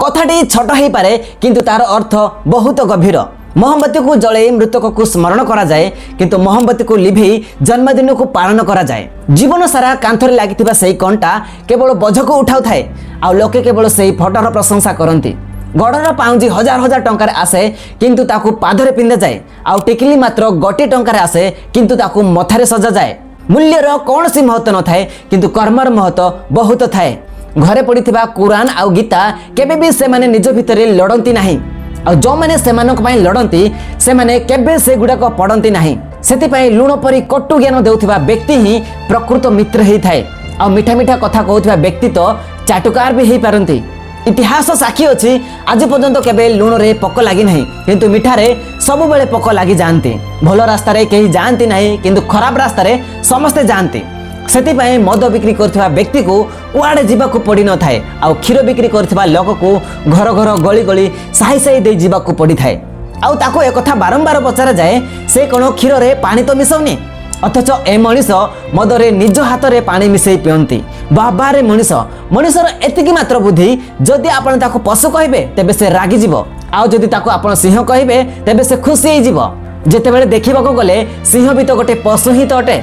कथाटी छोट हो पारे किंतु तार अर्थ बहुत गभीर। मोहम्बती को जले मृतक को स्मरण करा जाए किंतु मोहम्बती को लिभे जन्मदिन को पालन करा जाए। जीवन सारा कांथरे लागिथिबा सेही कंटा केवल बोझ को उठाउ थाए आ लोके केवल सेही फोटोर प्रशंसा करती। गड़र पाउंजी हजार हजार टंकार आसे किंतु ताकू पादरे पिंधा जाए आ टिकली मात्र गोटे टंकार आसे किंतु ताकू मथारे सजा जाए। मूल्यर कौन सी महत्व न थाए किंतु कर्मर महत्व बहुत थाए। घरे पड़िथिबा कुरान आ गीता केबे भी से माने निज भितरे लड़ती नाही आ जो माने सेमानक पई लड़ती से माने केबे से गुडाक पड़ती नाही। सेति पई लुण परी कटु ज्ञान देउथिबा व्यक्ति ही प्रकृत मित्र ही थाए आ मिठा मिठा कथा कहउथिबा व्यक्ति तो चाटुकार भी हेई पारंती। इतिहास साक्षी अच्छी आज पर्यंत केबे लुण रे पक लगी नहीं किंतु मिठारे सब बेले पक लगी जाती। भल रास्ता रे कहीं जाती नहीं किंतु खराब रास्ता रे समस्ते जाती। सेति पई मद बिक्री करथिबा व्यक्ति को कुआडे जीवाकू पड़ी न थाए आ क्षीर बिक्री करथिबा लोक को घर घर गली गली साही साही दे जीवाकू पड़ी थाए। आउ ताको एक कथा बारंबार पचारा जाए से कोन क्षीर रे पानी तो मिसौनी अथच ए मनीष मदरे निज हाथ रे पानी मिसई पियंती। बाबारे मनीषर एतिकी मात्र बुद्धि जदि आपण ताको पशु कहिबे तेबे से रागी जीवो आउ जदि ताको आपण सिंह कहिबे तेबे से खुशी होई जीवो। जेतेबेले देखिबाको गले सिंह भी तो गोटे पशु ही तो अटे।